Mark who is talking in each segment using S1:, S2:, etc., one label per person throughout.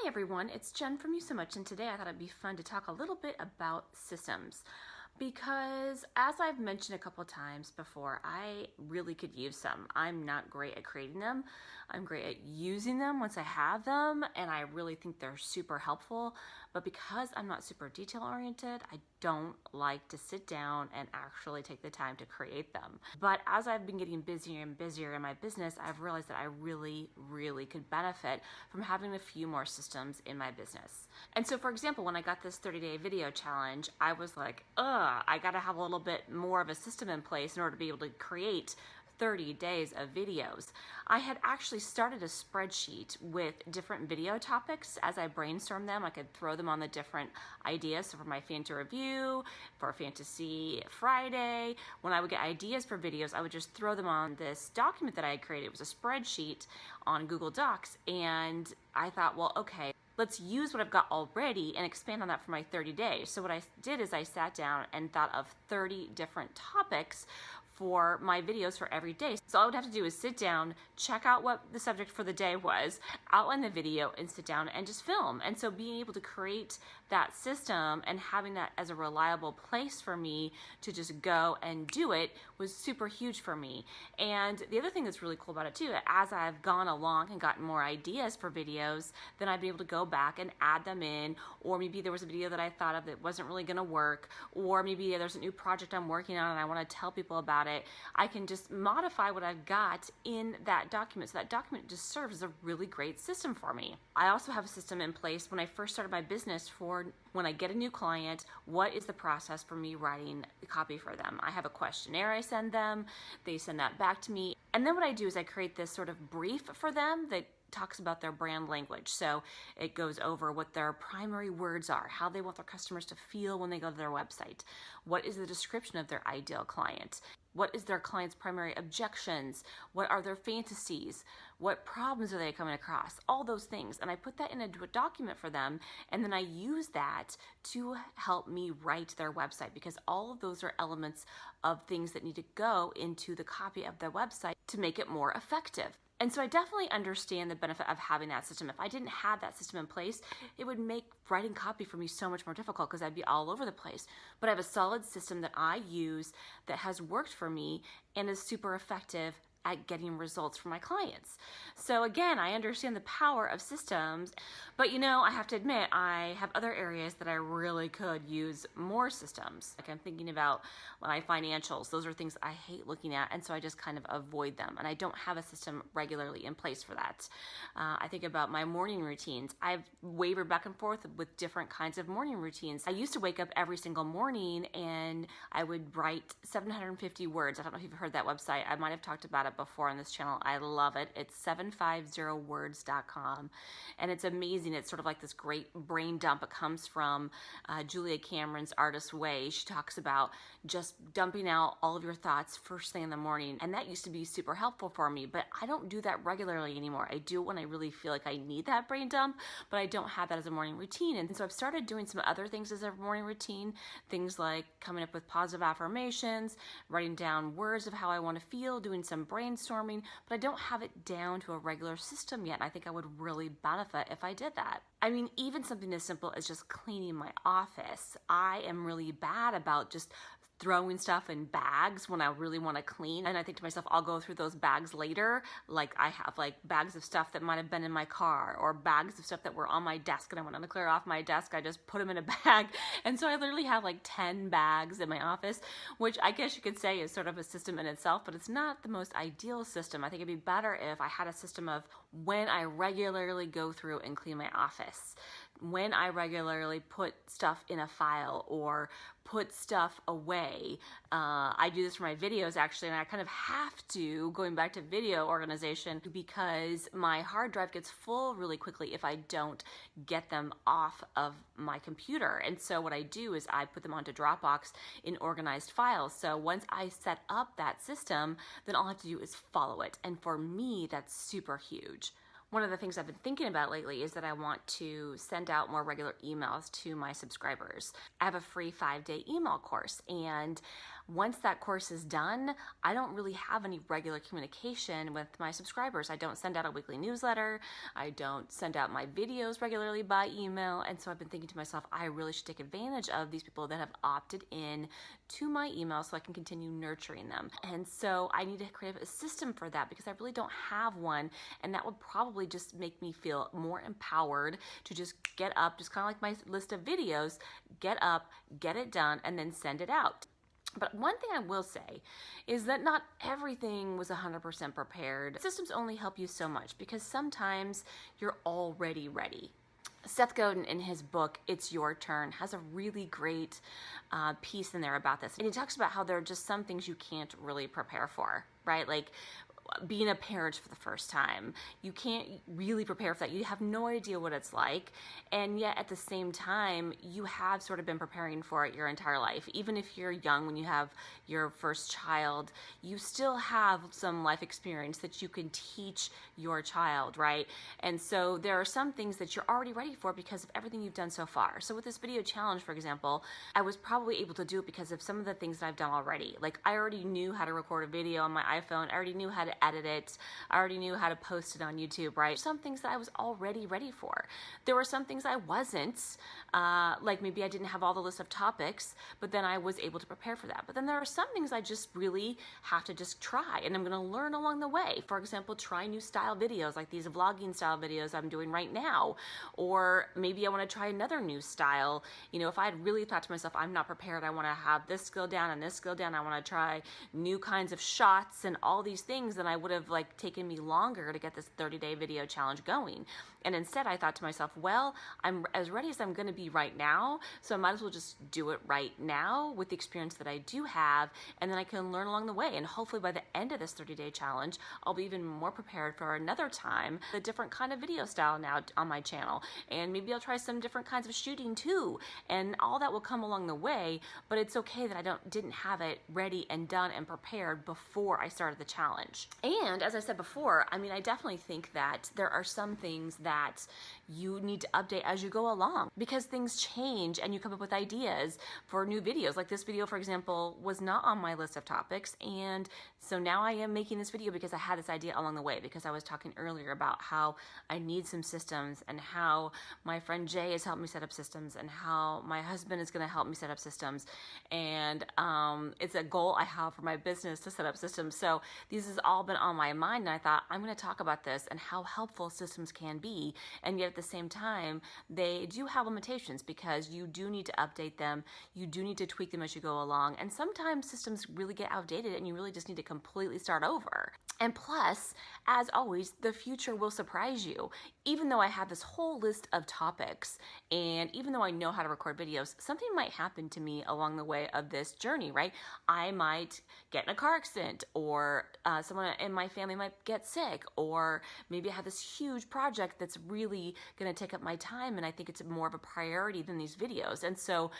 S1: Hey everyone, it's Jen from You So Much, and today I thought it'd be fun to talk a little bit about systems because, as I've mentioned a couple of times before, I really could use some. I'm not great at creating them. I'm great at using them once I have them, and I really think they're super helpful. But because I'm not super detail oriented, I don't like to sit down and actually take the time to create them. But as I've been getting busier and busier in my business, I've realized that I really could benefit from having a few more systems in my business. And so, for example, when I got this 30-day video challenge, I was like, I gotta have a little bit more of a system in place in order to be able to create 30 days of videos. I had actually started a spreadsheet with different video topics. As I brainstormed them, I could throw them on the different ideas. So for my fan to review, for Fantasy Friday, when I would get ideas for videos, I would just throw them on this document that I had created. It was a spreadsheet on Google Docs, and I thought, well, okay, let's use what I've got already and expand on that for my 30 days. So what I did is I sat down and thought of 30 different topics for my videos for every day. So all I would have to do is sit down, check out what the subject for the day was, outline the video, and sit down and just film. And so being able to create that system and having that as a reliable place for me to just go and do it was super huge for me. And the other thing that's really cool about it too, as I've gone along and gotten more ideas for videos, then I'd be able to go back and add them in, or maybe there was a video that I thought of that wasn't really gonna work, or maybe there's a new project I'm working on and I wanna tell people about it. I can just modify what I've got in that document. So that document just serves as a really great system for me. I also have a system in place when I first started my business for when I get a new client, what is the process for me writing the copy for them? I have a questionnaire I send them, they send that back to me. And then what I do is I create this sort of brief for them that talks about their brand language. So it goes over what their primary words are, how they want their customers to feel when they go to their website. What is the description of their ideal client? What is their client's primary objections? What are their fantasies? What problems are they coming across? All those things. And I put that in a document for them, and then I use that to help me write their website, because all of those are elements of things that need to go into the copy of their website to make it more effective. And so I definitely understand the benefit of having that system. If I didn't have that system in place, it would make writing copy for me so much more difficult because I'd be all over the place. But I have a solid system that I use that has worked for me and is super effective at getting results for my clients. So again, I understand the power of systems, but I have to admit, I have other areas that I really could use more systems. Like I'm thinking about my financials. Those are things I hate looking at, and so I just kind of avoid them, and I don't have a system regularly in place for that. I think about my morning routines. I've wavered back and forth with different kinds of morning routines. I used to wake up every single morning and I would write 750 words. I don't know if you've heard that website. I might have talked about it before on this channel. I love it. It's 750words.com, and it's amazing. It's sort of like this great brain dump. It comes from Julia Cameron's Artist Way. She talks about just dumping out all of your thoughts first thing in the morning, and that used to be super helpful for me, but I don't do that regularly anymore. I do it when I really feel like I need that brain dump, but I don't have that as a morning routine. And so I've started doing some other things as a morning routine, things like coming up with positive affirmations, writing down words of how I want to feel, doing some brainstorming, but I don't have it down to a regular system yet, and I think I would really benefit if I did that. I mean, even something as simple as just cleaning my office. I am really bad about just throwing stuff in bags when I really want to clean. And I think to myself, I'll go through those bags later. Like I have like bags of stuff that might have been in my car, or bags of stuff that were on my desk and I want to clear off my desk. I just put them in a bag. And so I literally have like 10 bags in my office, which I guess you could say is sort of a system in itself, but it's not the most ideal system. I think it'd be better if I had a system of when I regularly go through and clean my office, when I regularly put stuff in a file or put stuff away. I do this for my videos actually, and I kind of have to, going back to video organization, because my hard drive gets full really quickly if I don't get them off of my computer. And so what I do is I put them onto Dropbox in organized files. So once I set up that system, then all I have to do is follow it. And for me, that's super huge. One of the things I've been thinking about lately is that I want to send out more regular emails to my subscribers. I have a free 5-day email course, and once that course is done, I don't really have any regular communication with my subscribers. I don't send out a weekly newsletter. I don't send out my videos regularly by email. And so I've been thinking to myself, I really should take advantage of these people that have opted in to my email so I can continue nurturing them. And so I need to create a system for that because I really don't have one. And that would probably just make me feel more empowered to just get up, just kind of like my list of videos, get up, get it done, and then send it out. But one thing I will say is that not everything was 100% prepared. Systems only help you so much because sometimes you're already ready. Seth Godin, in his book, It's Your Turn, has a really great piece in there about this. And he talks about how there are just some things you can't really prepare for, right? Like being a parent for the first time. You can't really prepare for that. You have no idea what it's like. And yet at the same time, you have sort of been preparing for it your entire life. Even if you're young, when you have your first child, you still have some life experience that you can teach your child, right? And so there are some things that you're already ready for because of everything you've done so far. So with this video challenge, for example, I was probably able to do it because of some of the things that I've done already. Like I already knew how to record a video on my iPhone. I already knew how to edit it. I already knew how to post it on YouTube, right? Some things that I was already ready for. There were some things I wasn't, like maybe I didn't have all the list of topics, but then I was able to prepare for that. But then there are some things I just really have to just try, and I'm gonna learn along the way. For example, try new style videos, like these vlogging style videos I'm doing right now, or maybe I wanna try another new style. You know, if I had really thought to myself, I'm not prepared, I wanna have this skill down and this skill down, I wanna try new kinds of shots and all these things, then I would have like taken me longer to get this 30-day video challenge going. And instead I thought to myself, well, I'm as ready as I'm gonna be right now, so I might as well just do it right now with the experience that I do have, and then I can learn along the way. And hopefully by the end of this 30-day challenge, I'll be even more prepared for another time, a different kind of video style now on my channel. And maybe I'll try some different kinds of shooting too. And all that will come along the way, but it's okay that I didn't have it ready and done and prepared before I started the challenge. And as I said before, I mean, I definitely think that there are some things that you need to update as you go along because things change and you come up with ideas for new videos. Like this video, for example, was not on my list of topics, and so now I am making this video because I had this idea along the way, because I was talking earlier about how I need some systems and how my friend Jay has helped me set up systems and how my husband is going to help me set up systems, and it's a goal I have for my business to set up systems. So these has all been on my mind, and I thought I'm going to talk about this and how helpful systems can be, and yet at the same time they do have limitations because you do need to update them, you do need to tweak them as you go along, and sometimes systems really get outdated and you really just need to completely start over. And plus, as always, the future will surprise you. Even though I have this whole list of topics, and even though I know how to record videos, something might happen to me along the way of this journey, right? I might get in a car accident, or someone in my family might get sick, or maybe I have this huge project that's really gonna take up my time and I think it's more of a priority than these videos. And so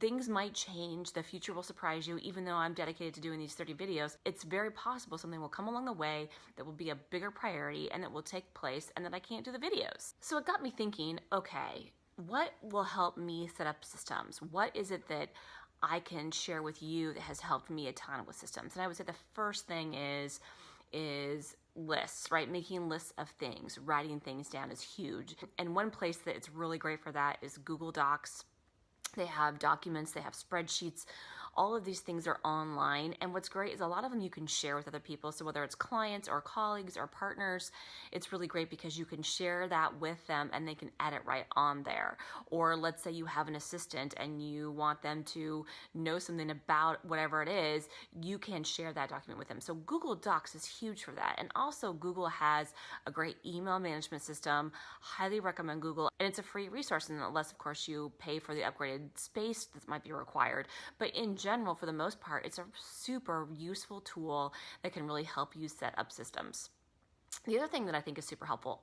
S1: things might change, the future will surprise you. Even though I'm dedicated to doing these 30 videos, it's very possible something will come along the way that will be a bigger priority and that will take place and that I can't do the videos. So it got me thinking, okay, what will help me set up systems? What is it that I can share with you that has helped me a ton with systems? And I would say the first thing is lists, right? Making lists of things, writing things down is huge. And one place that it's really great for that is Google Docs. They have documents, they have spreadsheets. All of these things are online, and what's great is a lot of them you can share with other people. So whether it's clients or colleagues or partners, it's really great because you can share that with them and they can edit right on there. Or let's say you have an assistant and you want them to know something about whatever it is, you can share that document with them. So Google Docs is huge for that. And also Google has a great email management system. Highly recommend Google, and it's a free resource, unless of course you pay for the upgraded space that might be required. But in general, for the most part, it's a super useful tool that can really help you set up systems. The other thing that I think is super helpful,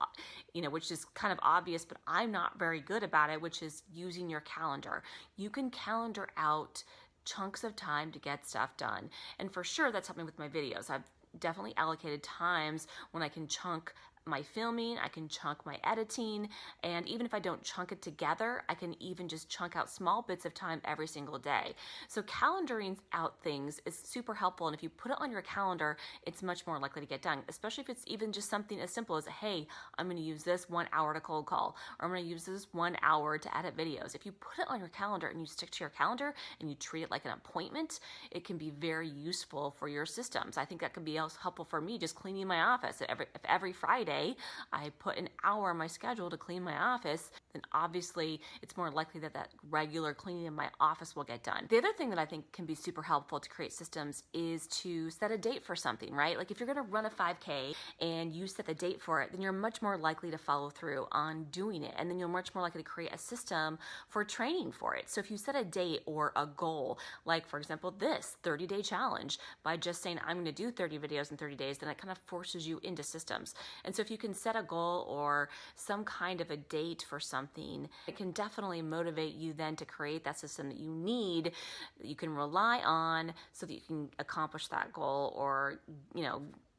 S1: which is kind of obvious, but I'm not very good about it, which is using your calendar. You can calendar out chunks of time to get stuff done. And for sure, that's helped me with my videos. I've definitely allocated times when I can chunk my filming, I can chunk my editing, and even if I don't chunk it together, I can even just chunk out small bits of time every single day. So calendaring out things is super helpful, and if you put it on your calendar, it's much more likely to get done, especially if it's even just something as simple as, hey, I'm going to use this 1 hour to cold call, or I'm going to use this 1 hour to edit videos. If you put it on your calendar and you stick to your calendar and you treat it like an appointment, it can be very useful for your systems. I think that can be also helpful for me just cleaning my office. If every Friday I put an hour on my schedule to clean my office, then obviously it's more likely that that regular cleaning in my office will get done. The other thing that I think can be super helpful to create systems is to set a date for something, right? Like if you're gonna run a 5K and you set the date for it, then you're much more likely to follow through on doing it. And then you're much more likely to create a system for training for it. So if you set a date or a goal, like for example, this 30-day challenge, by just saying I'm gonna do 30 videos in 30 days, then it kind of forces you into systems. And so if you can set a goal or some kind of a date for something, it can definitely motivate you then to create that system that you need, that you can rely on so that you can accomplish that goal or,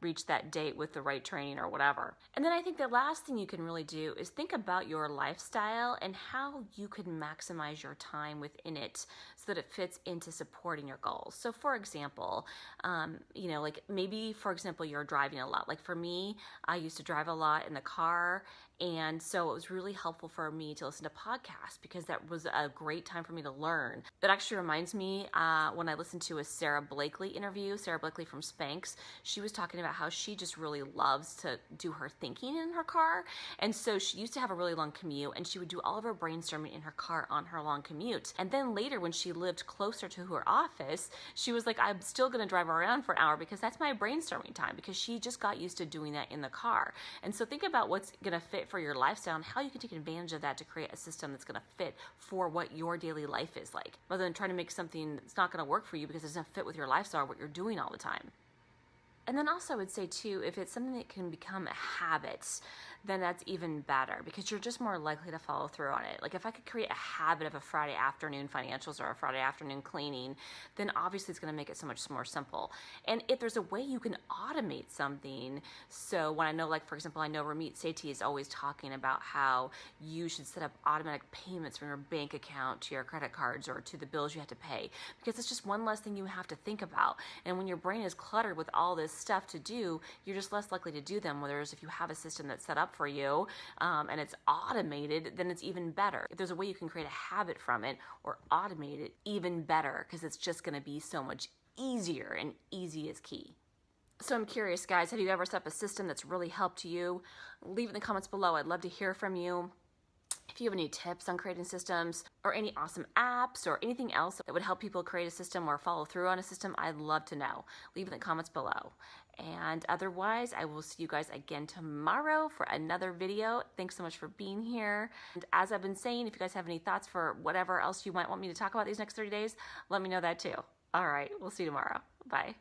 S1: reach that date with the right training or whatever. And then I think the last thing you can really do is think about your lifestyle and how you can maximize your time within it so that it fits into supporting your goals. So for example, like maybe for example, you're driving a lot. Like for me, I used to drive a lot in the car. And so it was really helpful for me to listen to podcasts because that was a great time for me to learn. That actually reminds me when I listened to a Sara Blakely interview, Sara Blakely from Spanx, she was talking about how she just really loves to do her thinking in her car. And so she used to have a really long commute and she would do all of her brainstorming in her car on her long commute. And then later when she lived closer to her office, she was like, I'm still gonna drive around for an hour because that's my brainstorming time, because she just got used to doing that in the car. And so think about what's gonna fit for your lifestyle and how you can take advantage of that to create a system that's going to fit for what your daily life is like, rather than trying to make something that's not going to work for you because it doesn't fit with your lifestyle or what you're doing all the time. And then also I would say too, if it's something that can become a habit, then that's even better because you're just more likely to follow through on it. Like if I could create a habit of a Friday afternoon financials or a Friday afternoon cleaning, then obviously it's going to make it so much more simple. And if there's a way you can automate something, so when I know, like for example, I know Ramit Sethi is always talking about how you should set up automatic payments from your bank account to your credit cards or to the bills you have to pay, because it's just one less thing you have to think about. And when your brain is cluttered with all this stuff to do, you're just less likely to do them. Whereas if you have a system that's set up for you and it's automated, then it's even better. If there's a way you can create a habit from it or automate it, even better, because it's just going to be so much easier, and easy is key. So I'm curious, guys, have you ever set up a system that's really helped you? Leave it in the comments below. I'd love to hear from you. If you have any tips on creating systems or any awesome apps or anything else that would help people create a system or follow through on a system, I'd love to know. Leave it in the comments below. And otherwise, I will see you guys again tomorrow for another video. Thanks so much for being here. And as I've been saying, if you guys have any thoughts for whatever else you might want me to talk about these next 30 days, let me know that too. All right, we'll see you tomorrow. Bye.